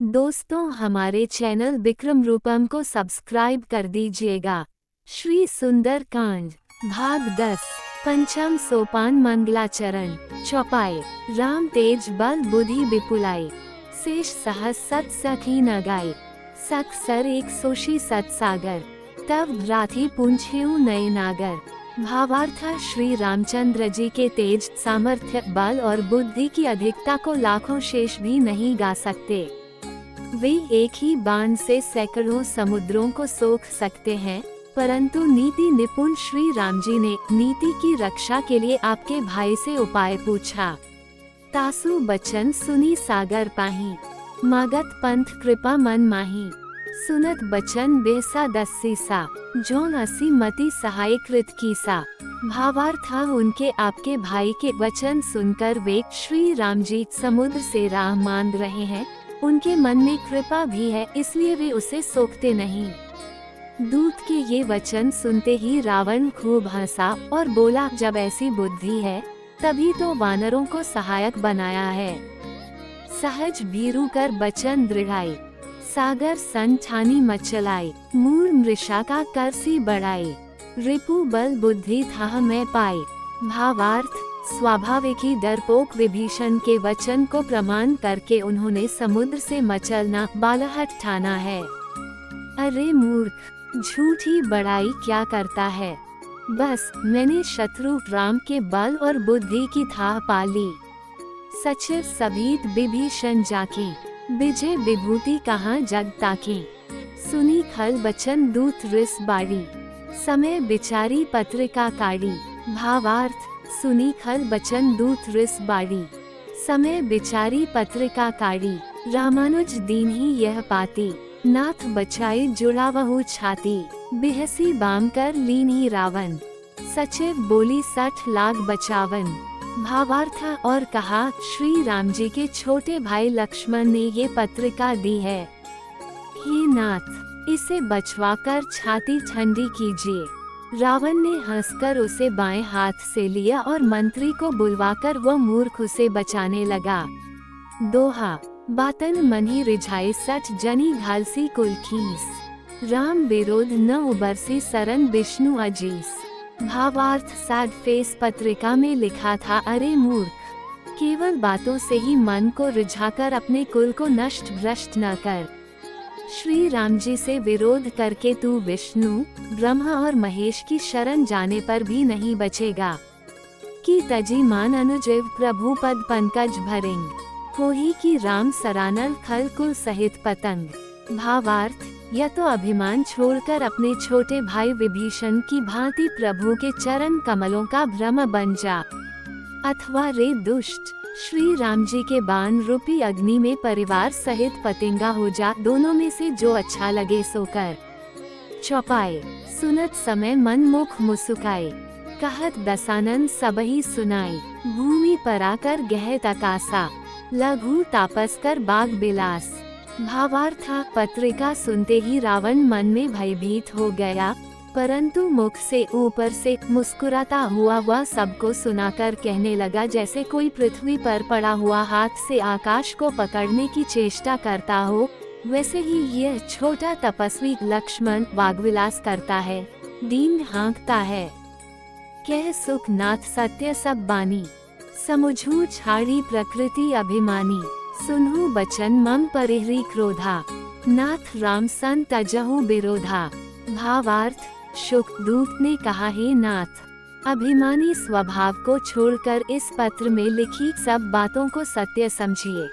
दोस्तों, हमारे चैनल विक्रम रूपम को सब्सक्राइब कर दीजिएगा। श्री सुंदर कांड भाग 10 पंचम सोपान मंगलाचरण चौपाई। राम तेज बल बुद्धि विपुलाई, शेष सहस सत सखी न गाय, सख सर एक सोशी सत सागर, तब भ्राथी पूंछेऊ नए नागर। भावार्थ, श्री रामचंद्र जी के तेज, सामर्थ्य, बल और बुद्धि की अधिकता को लाखों शेष भी नहीं गा सकते। वे एक ही बाण से सैकड़ों समुद्रों को सोख सकते हैं, परंतु नीति निपुण श्री राम जी ने नीति की रक्षा के लिए आपके भाई से उपाय पूछा। तासु बचन सुनी सागर पाही, मागत पंथ कृपा मन माही, सुनत बचन बेसा दस्सीसा, जोन असी मति सहाय कृत कीसा। भावार्थ, उनके आपके भाई के वचन सुनकर वे श्री राम जी समुद्र से राह मान रहे हैं। उनके मन में कृपा भी है, इसलिए वे उसे सोखते नहीं। दूत के ये वचन सुनते ही रावण खूब हंसा और बोला, जब ऐसी बुद्धि है तभी तो वानरों को सहायक बनाया है। सहज भीरू कर बचन दृढ़ाई, सागर सन ठानी मचलाई, मूल मृषा का करसी बढ़ाई, रिपु बल बुद्धि था मैं पाई। भावार्थ, स्वाभाविक ही डरपोक विभीषण के वचन को प्रमाण करके उन्होंने समुद्र से मचलना बालाहट ठाना है। अरे मूर्ख, झूठी बड़ाई क्या करता है। बस मैंने शत्रु राम के बल और बुद्धि की थाह पाली। सचिव सभीत विभीषण जाके, विजय विभूति कहाँ जग ताके, सुनी खल बचन दूत रिस बाड़ी, समय बिचारी पत्रिका काढ़ी। भावार्थ, सुनी खल बचन दूत रिस बाड़ी, समय बिचारी पत्रिका काढ़ी। रामानुज दीन ही यह पाती, नाथ बचाई जुड़ावहु छाती, बिहसी बाम कर लीन ही रावण, सचिव बोली 60 लाख बचावन। भावार्थ, और कहा, श्री राम जी के छोटे भाई लक्ष्मण ने ये पत्रिका दी है। हे नाथ, इसे बचवाकर छाती ठंडी कीजिए। रावण ने हंसकर उसे बाएं हाथ से लिया और मंत्री को बुलवाकर वो मूर्ख उसे बचाने लगा। दोहा, बातन मन ही रिझाई 60 जनी घालसी कुल खीस, राम विरोध न उबरसी सरन विष्णु अजीस। भावार्थ, सैड फेस पत्रिका में लिखा था, अरे मूर्ख, केवल बातों से ही मन को रिझाकर अपने कुल को नष्ट भ्रष्ट न कर। श्री राम जी से विरोध करके तू विष्णु, ब्रह्मा और महेश की शरण जाने पर भी नहीं बचेगा। की तजी मान अनुजीव प्रभु पद पंकज भरेंग, होही की राम सरानल खल कुल सहित पतंग। भावार्थ, या तो अभिमान छोड़कर अपने छोटे भाई विभीषण की भांति प्रभु के चरण कमलों का भ्रम बन जा, अथवा रे दुष्ट, श्री राम जी के बाण रूपी अग्नि में परिवार सहित पतंगा हो जा। दोनों में से जो अच्छा लगे सो कर। चौपाई। सुनत समय मन मुख मुस्काए, कहत दसानन सबही सुनाई, भूमि पर आकर गहत आकाशा, लघु तापस कर बाग बिलास। भावार्थ, पत्रिका सुनते ही रावण मन में भयभीत हो गया, परंतु मुख से ऊपर से मुस्कुराता हुआ वह सबको सुनाकर कहने लगा, जैसे कोई पृथ्वी पर पड़ा हुआ हाथ से आकाश को पकड़ने की चेष्टा करता हो, वैसे ही यह छोटा तपस्वी लक्ष्मण वाग्विलास करता है, दीन हाँकता है। कह सुख नाथ सत्य सब बानी, समुझू छाड़ी प्रकृति अभिमानी, सुनहु बचन मम परिहरी क्रोधा, नाथ राम सन तजहु विरोधा। भावार्थ, शुक दूत ने कहा, हे नाथ, अभिमानी स्वभाव को छोड़कर इस पत्र में लिखी सब बातों को सत्य समझिए,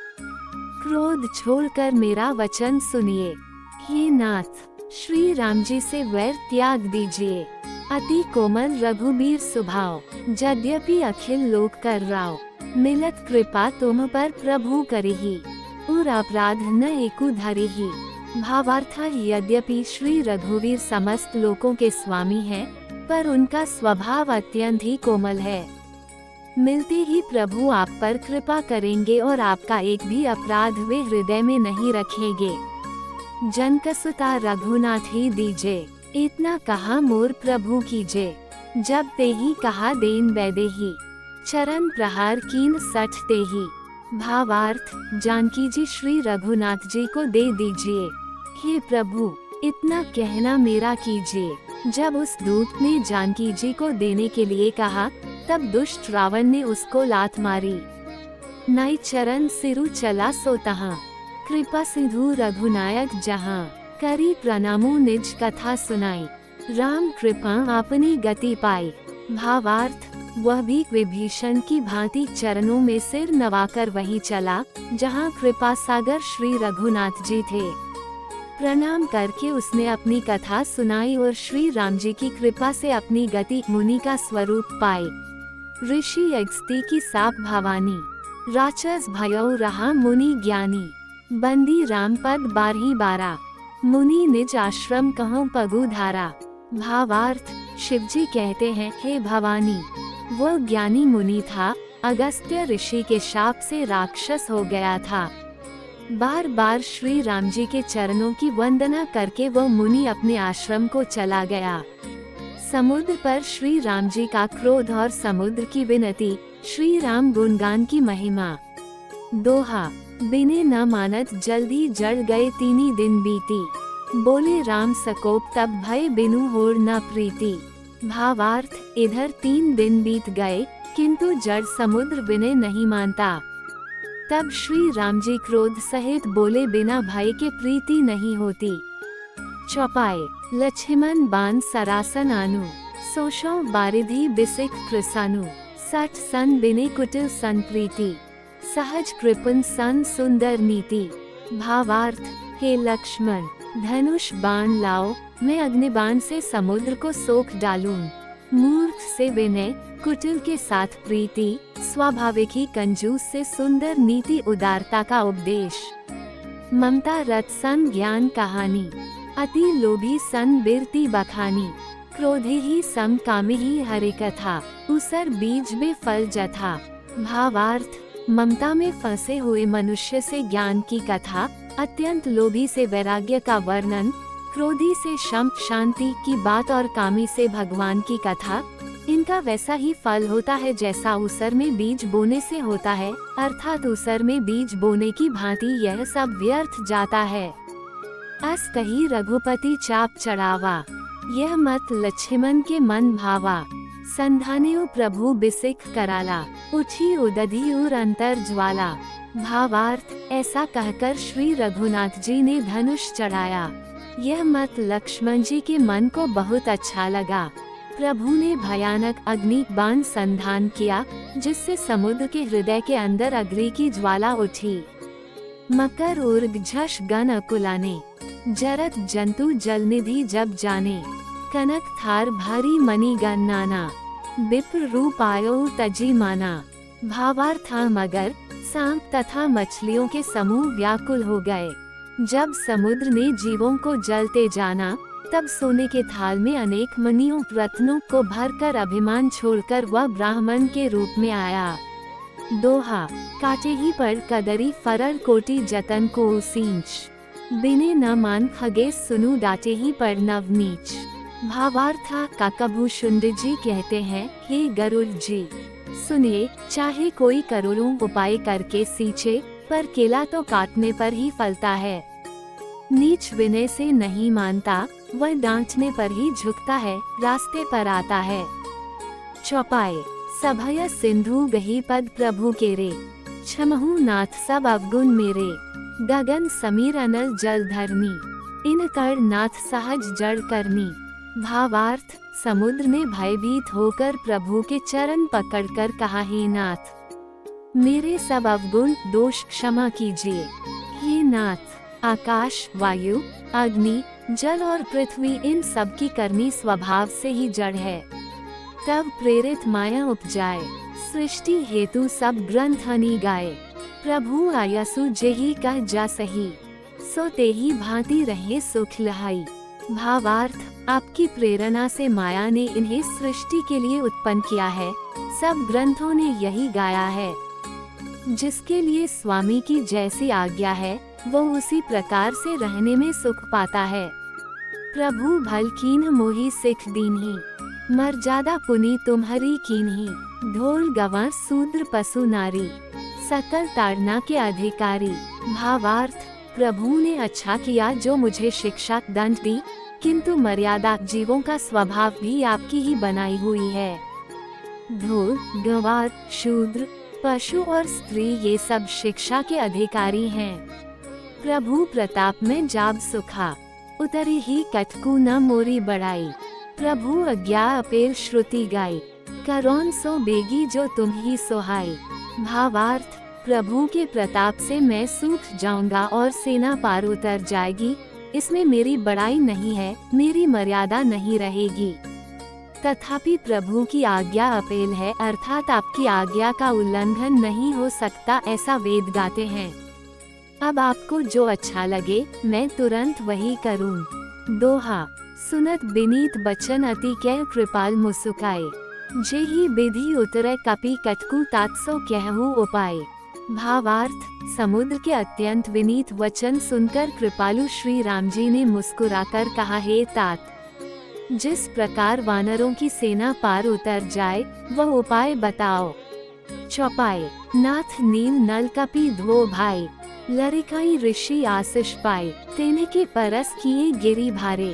क्रोध छोड़कर मेरा वचन सुनिए। हे नाथ, श्री राम जी से वैर त्याग दीजिए। अति कोमल रघुबीर स्वभाव, यद्यपि अखिल लोक कर राव, मिलत कृपा तुम पर प्रभु करिही, और अपराध न एकु धरिही। भावार्थ, यद्यपि श्री रघुवीर समस्त लोकों के स्वामी हैं, पर उनका स्वभाव अत्यंत ही कोमल है। मिलते ही प्रभु आप पर कृपा करेंगे और आपका एक भी अपराध वे हृदय में नहीं रखेंगे। जनकसुता रघुनाथ ही दीजे, इतना कहा मोर प्रभु कीजे, जब ते ही कहा देन बैदे ही, चरण प्रहार कीन 60 ते ही, भावार्थ, जानकी जी श्री रघुनाथ जी को दे दीजिए। हे प्रभु, इतना कहना मेरा कीजिए। जब उस दूत ने जानकी जी को देने के लिए कहा, तब दुष्ट रावण ने उसको लात मारी। नाई चरण सिरु चला सो तहाँ, कृपा सिंधु रघुनायक जहाँ। करी प्रणामो निज कथा सुनाई, राम कृपा आपनी गति पाई। भावार्थ, वह भी विभीषण की भांति चरणों में सिर नवाकर वहीं चला जहाँ कृपा सागर श्री रघुनाथ जी थे। प्रणाम करके उसने अपनी कथा सुनाई और श्री राम जी की कृपा से अपनी गति मुनि का स्वरूप पाई। ऋषि अगस्ती की साप भवानी, राक्षस भयो रहा मुनि ज्ञानी। बंदी राम पद 12 मुनि निज आश्रम कहूँ पगु धारा। भावार्थ, शिवजी कहते हैं, हे भवानी, वो ज्ञानी मुनि था, अगस्त्य ऋषि के शाप से राक्षस हो गया था। बार बार श्री राम जी के चरणों की वंदना करके वो मुनि अपने आश्रम को चला गया। समुद्र पर श्री राम जी का क्रोध और समुद्र की विनती, श्री राम गुणगान की महिमा। दोहा, बिने न मानत जल्दी जड़ गए 3 दिन बीती। बोले राम सकोप तब भय बिनु होड़ न प्रीति। भावार्थ, इधर 3 दिन बीत गए किंतु जड़ समुद्र बिने नहीं मानता। तब श्री राम जी क्रोध सहित बोले, बिना भय के प्रीति नहीं होती। चौपाए, लक्ष्मण बान सरासन आनु, सोशो बारिधि बिसिक कृसानु। 60 सन बिने कुटिल सन प्रीति, सहज कृपन सन सुंदर नीति। भावार्थ, हे लक्ष्मण, धनुष बाण लाओ, मैं अग्निबाण से समुद्र को सोख डालूं। मूर्ख से विनय, कुटिल के साथ प्रीति, स्वाभाविक ही कंजूस से सुंदर नीति, उदारता का उपदेश। ममता रत सन ज्ञान कहानी, अति लोभी सन बिरती बखानी। क्रोधी ही सम कामी ही हरि कथा, उसर बीज में फल जथा। भावार्थ, ममता में फंसे हुए मनुष्य से ज्ञान की कथा, अत्यंत लोभी से वैराग्य का वर्णन, क्रोधी से शम शांति की बात और कामी से भगवान की कथा, इनका वैसा ही फल होता है जैसा ऊसर में बीज बोने से होता है, अर्थात ऊसर में बीज बोने की भांति यह सब व्यर्थ जाता है। अस कही रघुपति चाप चढ़ावा, यह मत लक्ष्मण के मन भावा। संधानेउ प्रभु बिसिक कराला, उठी उदधि उर अंतर ज्वाला। भावार्थ, ऐसा कहकर श्री रघुनाथ जी ने धनुष चढ़ाया। यह मत लक्ष्मण जी के मन को बहुत अच्छा लगा। प्रभु ने भयानक अग्नि बाण संधान किया, जिससे समुद्र के हृदय के अंदर अग्नि की ज्वाला उठी। मकर उर्ग झष गण अकुलाने, जरत जंतु जलनिधि जब जाने। कनक थार भारी मणि गण नाना, विप्र रूप आयो तजी माना। भावार्थ, मगर, सांप तथा मछलियों के समूह व्याकुल हो गए। जब समुद्र ने जीवों को जलते जाना, तब सोने के थाल में अनेक मणियों रत्नों को भरकर अभिमान छोड़कर वह ब्राह्मण के रूप में आया। दोहा, काटे ही पर कदरी फरर कोटि जतन को सींच। बिने न मान खगेश सुनु डाटे ही पर नवनीच। भावार्थ, काकाभूषुंड जी कहते हैं, हे गरुड़ जी, सुनिए, चाहे कोई करोड़ों उपाय करके सींचे, पर केला तो काटने पर ही फलता है। नीच विनय से नहीं मानता, वह डांटने पर ही झुकता है, रास्ते पर आता है। चौपाए, सभय सिंधु गही पद प्रभु केरे, क्षमहु नाथ सब अवगुण मेरे। गगन समीर अनल जल धरनी, इन कर नाथ सहज जड़ करनी। भावार्थ, समुद्र ने भयभीत होकर प्रभु के चरण पकड़कर कहा, हे नाथ, मेरे सब अवगुण दोष क्षमा कीजिए। हे नाथ, आकाश, वायु, अग्नि, जल और पृथ्वी, इन सब की करनी स्वभाव से ही जड़ है। तब प्रेरित माया उपजाए, सृष्टि हेतु सब ग्रंथ हनी गाए। प्रभु आयसु जेहि कह जा सही, सो तेहि भांति रहे सुख लहाई। भावार्थ, आपकी प्रेरणा से माया ने इन्हें सृष्टि के लिए उत्पन्न किया है। सब ग्रंथों ने यही गाया है। जिसके लिए स्वामी की जैसी आज्ञा है, वो उसी प्रकार से रहने में सुख पाता है। प्रभु भल कीन्ह मोहि सिख दीन्ही, मर्यादा पुनि तुम्हारी कीन्ही। ढोल गवां शूद्र पशु नारी, सकल ताड़ना के अधिकारी। भावार्थ, प्रभु ने अच्छा किया जो मुझे शिक्षा दंड दी, किंतु मर्यादा जीवों का स्वभाव भी आपकी ही बनाई हुई है। धूल, गंवार, शूद्र, पशु और स्त्री ये सब शिक्षा के अधिकारी हैं। प्रभु प्रताप में जाब सुखा, उतरी ही कटकू न मोरी बढ़ाई। प्रभु अज्ञा अपेल श्रुति गाई, करौन सो बेगी जो तुम ही सोहाई। भावार्थ, प्रभु के प्रताप से मैं सूख जाऊंगा और सेना पार उतर जाएगी, इसमें मेरी बड़ाई नहीं है, मेरी मर्यादा नहीं रहेगी। तथापि प्रभु की आज्ञा अपेल है, अर्थात आपकी आज्ञा का उल्लंघन नहीं हो सकता, ऐसा वेद गाते हैं। अब आपको जो अच्छा लगे मैं तुरंत वही करूं। दोहा, सुनत बिनीत बचन अति कै कृपाल मुसुकाए। जेहि विधि उतरे कपि कटकू तात्सो कहूँ उपाय। भावार्थ, समुद्र के अत्यंत विनीत वचन सुनकर कृपालु श्री राम जी ने मुस्कुराकर कहा, हे तात, जिस प्रकार वानरों की सेना पार उतर जाए वह उपाय बताओ। चौपाई, नाथ नील नल कपि धो भाई। लरिकाई ऋषि आशीष पाए, तेने के परस किए गिरी भारे।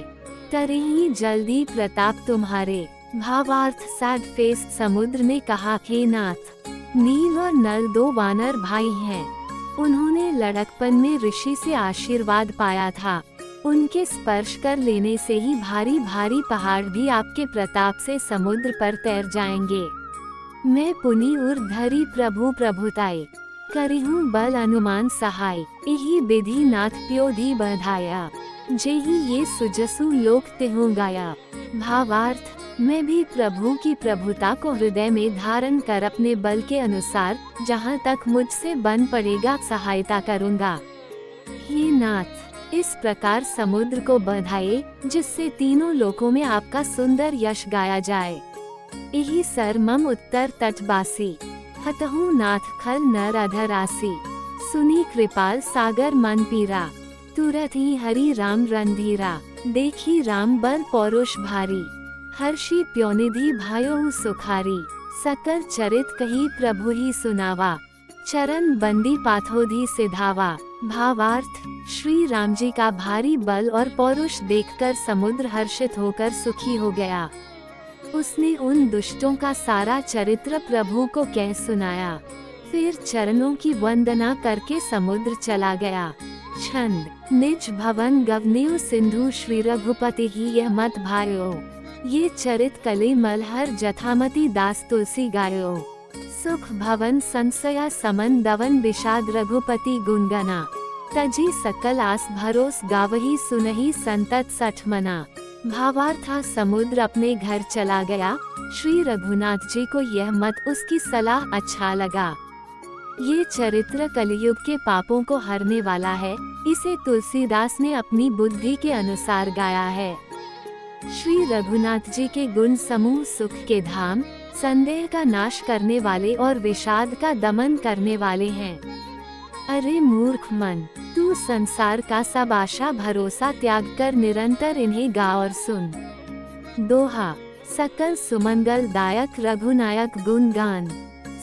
तरे ही जल्दी प्रताप तुम्हारे। भावार्थ, सैड फेस समुद्र ने कहा, हे नाथ, नील और नल दो वानर भाई हैं। उन्होंने लड़कपन में ऋषि से आशीर्वाद पाया था। उनके स्पर्श कर लेने से ही भारी भारी पहाड़ भी आपके प्रताप से समुद्र पर तैर जाएंगे। मैं पुनि उर्धरी प्रभु प्रभुताई, करिहूँ बल अनुमान सहाय। यही विधि नाथ प्योधि बधाया, जेहि ये सुजसु लोक तिहु गाया। भावार्थ, मैं भी प्रभु की प्रभुता को हृदय में धारण कर अपने बल के अनुसार जहाँ तक मुझसे बन पड़ेगा सहायता करूँगा। हे नाथ, इस प्रकार समुद्र को बधाए जिससे तीनों लोकों में आपका सुंदर यश गाया जाए। यही सर मम उत्तर तटबासी, हतहु नाथ खल नर अधरासी। सुनी कृपाल सागर मन पीरा, तुरत ही हरि राम रणधीरा। देखी राम बल पौरुष भारी, हर्षी प्योनिधि भायो सुखारी। सकल चरित कही प्रभु ही सुनावा, चरण बंदी पाथोधि सिधावा। भावार्थ, श्री राम जी का भारी बल और पौरुष देखकर समुद्र हर्षित होकर सुखी हो गया। उसने उन दुष्टों का सारा चरित्र प्रभु को कह सुनाया। फिर चरणों की वंदना करके समुद्र चला गया। छंद, निज भवन गवनेउ सिंधु श्री रघुपति ही यह मत भायो। ये चरित कले मलहर जथामति दास तुलसी गायो। सुख भवन संशया समन दवन विषाद रघुपति गुणगना। तजी सकल आस भरोस गावही सुनही संतत सठ मना। भावार्थ, समुद्र अपने घर चला गया। श्री रघुनाथ जी को यह मत उसकी सलाह अच्छा लगा। ये चरित्र कलयुग के पापों को हरने वाला है। इसे तुलसीदास ने अपनी बुद्धि के अनुसार गाया है। श्री रघुनाथ जी के गुण समूह सुख के धाम, संदेह का नाश करने वाले और विषाद का दमन करने वाले हैं। अरे मूर्ख मन, तू संसार का सब आशा भरोसा त्याग कर निरंतर इन्हें गा और सुन। दोहा, सकल सुमंगल दायक रघुनायक गुण गान।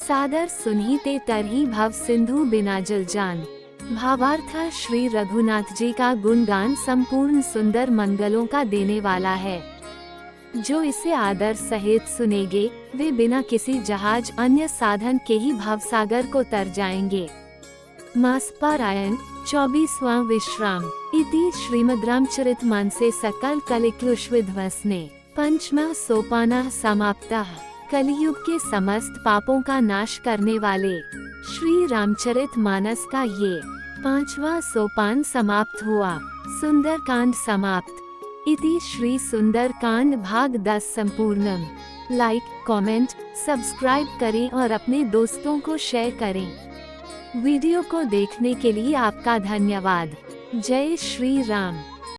सादर सुनहि ते तरही भव सिंधु बिना जल जान। भावार्थ, श्री रघुनाथ जी का गुणगान संपूर्ण सुंदर मंगलों का देने वाला है। जो इसे आदर सहित सुनेंगे वे बिना किसी जहाज अन्य साधन के ही भवसागर को तर जाएंगे। मास पारायण 24वां विश्राम। इति श्रीमद् रामचरितमानसे सकल कलिक्लुष विध्वसने 5वां सोपानः समाप्तः। कलियुग के समस्त पापों का नाश करने वाले श्री रामचरितमानस का ये 5वां सोपान समाप्त हुआ। सुंदरकांड समाप्त। इति श्री सुंदरकांड भाग 10 संपूर्णम। लाइक, कमेंट, सब्सक्राइब करें और अपने दोस्तों को शेयर करें। वीडियो को देखने के लिए आपका धन्यवाद। जय श्री राम।